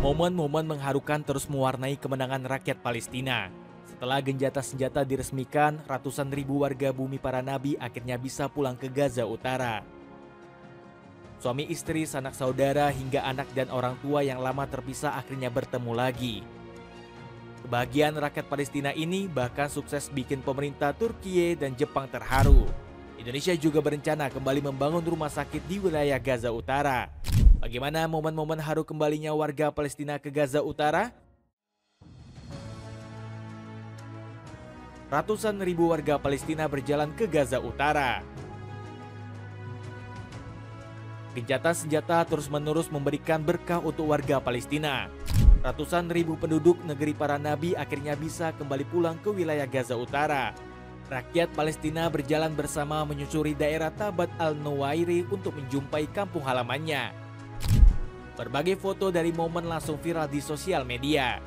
Momen-momen mengharukan terus mewarnai kemenangan rakyat Palestina. Setelah genjatan senjata diresmikan, ratusan ribu warga bumi para nabi akhirnya bisa pulang ke Gaza Utara. Suami istri, sanak saudara, hingga anak dan orang tua yang lama terpisah akhirnya bertemu lagi. Kebahagiaan rakyat Palestina ini bahkan sukses bikin pemerintah Turkiye dan Jepang terharu. Indonesia juga berencana kembali membangun rumah sakit di wilayah Gaza Utara. Bagaimana momen-momen haru kembalinya warga Palestina ke Gaza Utara? Ratusan ribu warga Palestina berjalan ke Gaza Utara. Gencatan senjata terus-menerus memberikan berkah untuk warga Palestina. Ratusan ribu penduduk negeri para nabi akhirnya bisa kembali pulang ke wilayah Gaza Utara. Rakyat Palestina berjalan bersama menyusuri daerah Tabat al-Nuwairi untuk menjumpai kampung halamannya. Berbagai foto dari momen langsung viral di sosial media.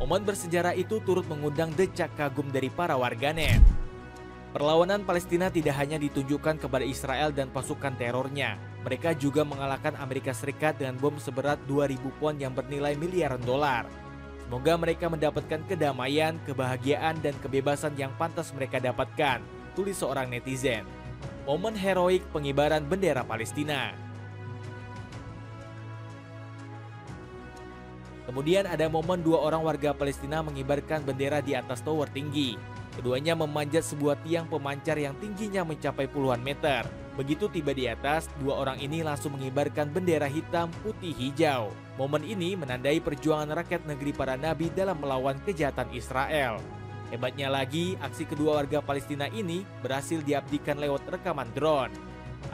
Momen bersejarah itu turut mengundang decak kagum dari para warganet. Perlawanan Palestina tidak hanya ditunjukkan kepada Israel dan pasukan terornya. Mereka juga mengalahkan Amerika Serikat dengan bom seberat 2.000 pon yang bernilai miliaran dolar. Semoga mereka mendapatkan kedamaian, kebahagiaan, dan kebebasan yang pantas mereka dapatkan, tulis seorang netizen. Momen heroik pengibaran bendera Palestina. Kemudian ada momen dua orang warga Palestina mengibarkan bendera di atas tower tinggi. Keduanya memanjat sebuah tiang pemancar yang tingginya mencapai puluhan meter. Begitu tiba di atas, dua orang ini langsung mengibarkan bendera hitam, putih, hijau. Momen ini menandai perjuangan rakyat negeri para nabi dalam melawan kejahatan Israel. Hebatnya lagi, aksi kedua warga Palestina ini berhasil diabadikan lewat rekaman drone.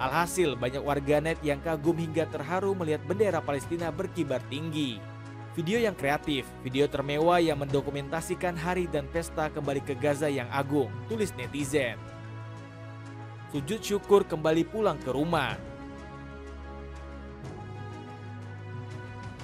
Alhasil, banyak warganet yang kagum hingga terharu melihat bendera Palestina berkibar tinggi. Video yang kreatif, video termewah yang mendokumentasikan hari dan pesta kembali ke Gaza yang agung, tulis netizen. Sujud syukur kembali pulang ke rumah.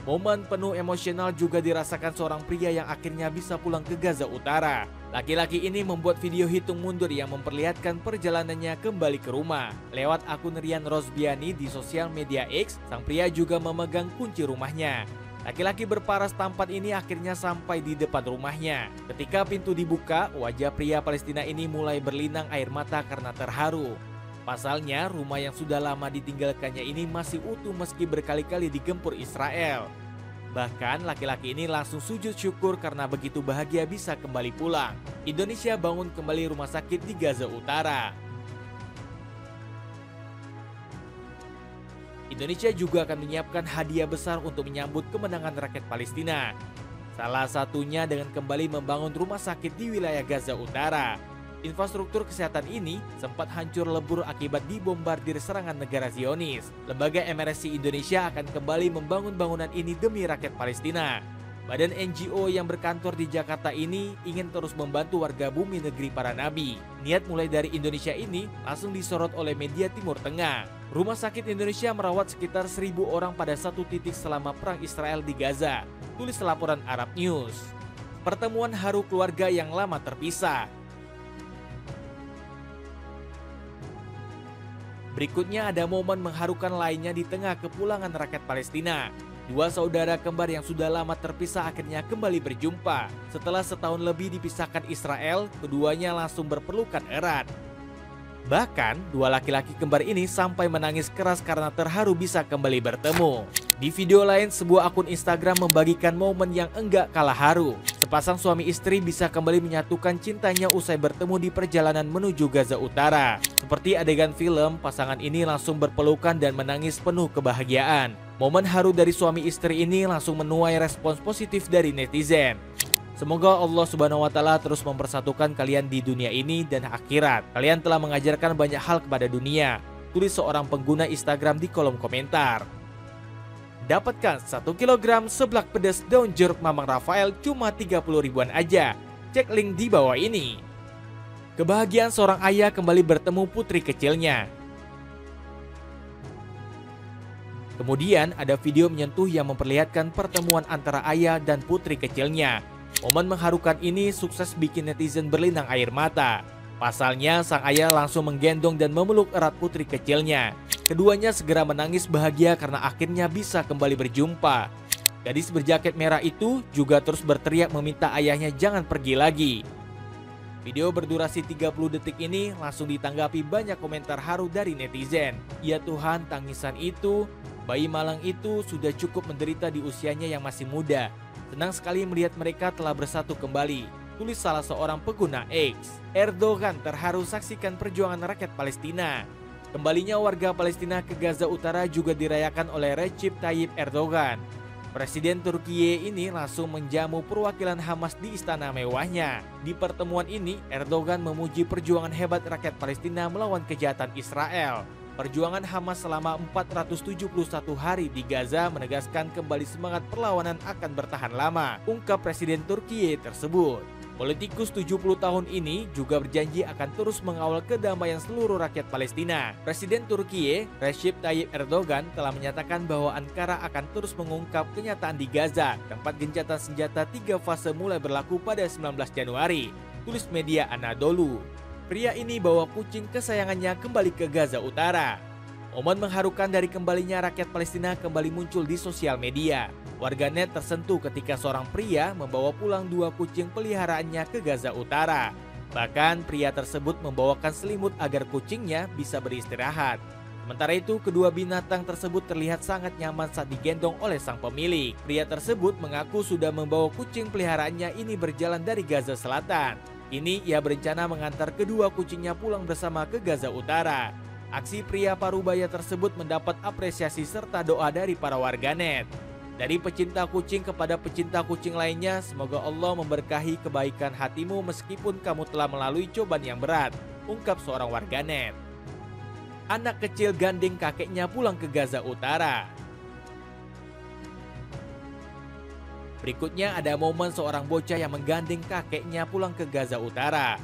Momen penuh emosional juga dirasakan seorang pria yang akhirnya bisa pulang ke Gaza Utara. Laki-laki ini membuat video hitung mundur yang memperlihatkan perjalanannya kembali ke rumah. Lewat akun Rian Rosbiani di sosial media X, sang pria juga memegang kunci rumahnya. Laki-laki berparas tampan ini akhirnya sampai di depan rumahnya. Ketika pintu dibuka, wajah pria Palestina ini mulai berlinang air mata karena terharu. Pasalnya, rumah yang sudah lama ditinggalkannya ini masih utuh meski berkali-kali digempur Israel. Bahkan, laki-laki ini langsung sujud syukur karena begitu bahagia bisa kembali pulang. Indonesia bangun kembali rumah sakit di Gaza Utara. Indonesia juga akan menyiapkan hadiah besar untuk menyambut kemenangan rakyat Palestina. Salah satunya dengan kembali membangun rumah sakit di wilayah Gaza Utara. Infrastruktur kesehatan ini sempat hancur lebur akibat dibombardir serangan negara Zionis. Lembaga MRSI Indonesia akan kembali membangun bangunan ini demi rakyat Palestina. Badan NGO yang berkantor di Jakarta ini ingin terus membantu warga bumi negeri para nabi. Niat mulai dari Indonesia ini langsung disorot oleh media Timur Tengah. Rumah sakit Indonesia merawat sekitar 1.000 orang pada satu titik selama perang Israel di Gaza, tulis laporan Arab News. Pertemuan haru keluarga yang lama terpisah. Berikutnya ada momen mengharukan lainnya di tengah kepulangan rakyat Palestina. Dua saudara kembar yang sudah lama terpisah akhirnya kembali berjumpa. Setelah setahun lebih dipisahkan Israel, keduanya langsung berpelukan erat. Bahkan, dua laki-laki kembar ini sampai menangis keras karena terharu bisa kembali bertemu. Di video lain, sebuah akun Instagram membagikan momen yang enggak kalah haru. Sepasang suami istri bisa kembali menyatukan cintanya usai bertemu di perjalanan menuju Gaza Utara. Seperti adegan film, pasangan ini langsung berpelukan dan menangis penuh kebahagiaan. Momen haru dari suami istri ini langsung menuai respons positif dari netizen. Semoga Allah Subhanahu wa Ta'ala terus mempersatukan kalian di dunia ini dan akhirat. Kalian telah mengajarkan banyak hal kepada dunia, tulis seorang pengguna Instagram di kolom komentar. Dapatkan 1 kg seblak pedas daun jeruk Mamang Rafael cuma 30 ribuan aja. Cek link di bawah ini. Kebahagiaan seorang ayah kembali bertemu putri kecilnya. Kemudian ada video menyentuh yang memperlihatkan pertemuan antara ayah dan putri kecilnya. Momen mengharukan ini sukses bikin netizen berlinang air mata. Pasalnya, sang ayah langsung menggendong dan memeluk erat putri kecilnya. Keduanya segera menangis bahagia karena akhirnya bisa kembali berjumpa. Gadis berjaket merah itu juga terus berteriak meminta ayahnya jangan pergi lagi. Video berdurasi 30 detik ini langsung ditanggapi banyak komentar haru dari netizen. Ya Tuhan, tangisan itu, bayi malang itu sudah cukup menderita di usianya yang masih muda. Senang sekali melihat mereka telah bersatu kembali, tulis salah seorang pengguna X. Erdogan terharu saksikan perjuangan rakyat Palestina. Kembalinya warga Palestina ke Gaza Utara juga dirayakan oleh Recep Tayyip Erdogan. Presiden Turkiye ini langsung menjamu perwakilan Hamas di istana mewahnya. Di pertemuan ini, Erdogan memuji perjuangan hebat rakyat Palestina melawan kejahatan Israel. Perjuangan Hamas selama 471 hari di Gaza menegaskan kembali semangat perlawanan akan bertahan lama, ungkap Presiden Turkiye tersebut. Politikus 70 tahun ini juga berjanji akan terus mengawal kedamaian seluruh rakyat Palestina. Presiden Turkiye, Recep Tayyip Erdogan, telah menyatakan bahwa Ankara akan terus mengungkap kenyataan di Gaza, tempat gencatan senjata 3 fase mulai berlaku pada 19 Januari, tulis media Anadolu. Pria ini bawa kucing kesayangannya kembali ke Gaza Utara. Momen mengharukan dari kembalinya rakyat Palestina kembali muncul di sosial media. Warganet tersentuh ketika seorang pria membawa pulang 2 kucing peliharaannya ke Gaza Utara. Bahkan pria tersebut membawakan selimut agar kucingnya bisa beristirahat. Sementara itu, kedua binatang tersebut terlihat sangat nyaman saat digendong oleh sang pemilik. Pria tersebut mengaku sudah membawa kucing peliharaannya ini berjalan dari Gaza Selatan. Kini ia berencana mengantar kedua kucingnya pulang bersama ke Gaza Utara. Aksi pria parubaya tersebut mendapat apresiasi serta doa dari para warganet. Dari pecinta kucing kepada pecinta kucing lainnya, semoga Allah memberkahi kebaikan hatimu meskipun kamu telah melalui cobaan yang berat, ungkap seorang warganet. Anak kecil gandeng kakeknya pulang ke Gaza Utara. Berikutnya ada momen seorang bocah yang menggandeng kakeknya pulang ke Gaza Utara.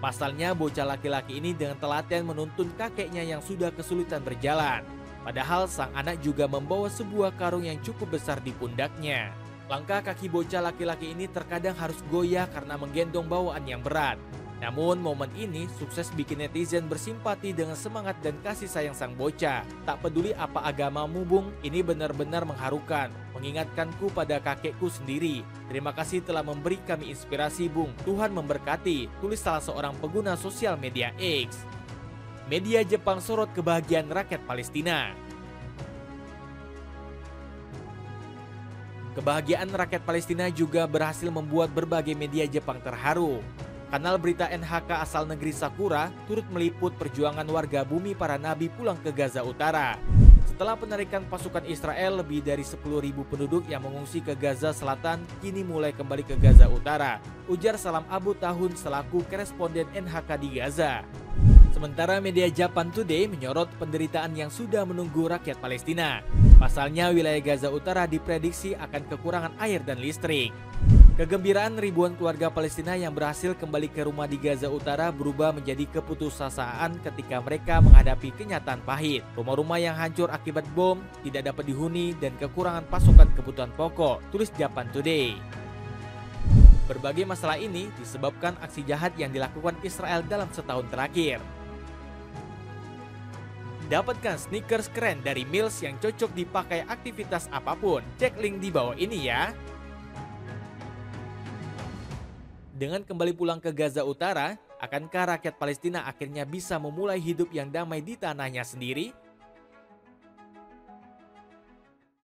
Pasalnya bocah laki-laki ini dengan telaten menuntun kakeknya yang sudah kesulitan berjalan. Padahal sang anak juga membawa sebuah karung yang cukup besar di pundaknya. Langkah kaki bocah laki-laki ini terkadang harus goyah karena menggendong bawaan yang berat. Namun momen ini sukses bikin netizen bersimpati dengan semangat dan kasih sayang sang bocah. Tak peduli apa agamamu bung, ini benar-benar mengharukan. Mengingatkanku pada kakekku sendiri. Terima kasih telah memberi kami inspirasi bung. Tuhan memberkati, tulis salah seorang pengguna sosial media X. Media Jepang sorot kebahagiaan rakyat Palestina. Kebahagiaan rakyat Palestina juga berhasil membuat berbagai media Jepang terharu. Kanal berita NHK asal negeri Sakura turut meliput perjuangan warga bumi para nabi pulang ke Gaza Utara. Setelah penarikan pasukan Israel, lebih dari 10.000 penduduk yang mengungsi ke Gaza Selatan kini mulai kembali ke Gaza Utara, ujar Salam Abu Tahun selaku koresponden NHK di Gaza. Sementara media Japan Today menyorot penderitaan yang sudah menunggu rakyat Palestina. Pasalnya wilayah Gaza Utara diprediksi akan kekurangan air dan listrik. Kegembiraan ribuan keluarga Palestina yang berhasil kembali ke rumah di Gaza Utara berubah menjadi keputusasaan ketika mereka menghadapi kenyataan pahit. Rumah-rumah yang hancur akibat bom, tidak dapat dihuni, dan kekurangan pasokan kebutuhan pokok, tulis Japan Today. Berbagai masalah ini disebabkan aksi jahat yang dilakukan Israel dalam setahun terakhir. Dapatkan sneakers keren dari Mills yang cocok dipakai aktivitas apapun. Cek link di bawah ini ya. Dengan kembali pulang ke Gaza Utara, akankah rakyat Palestina akhirnya bisa memulai hidup yang damai di tanahnya sendiri?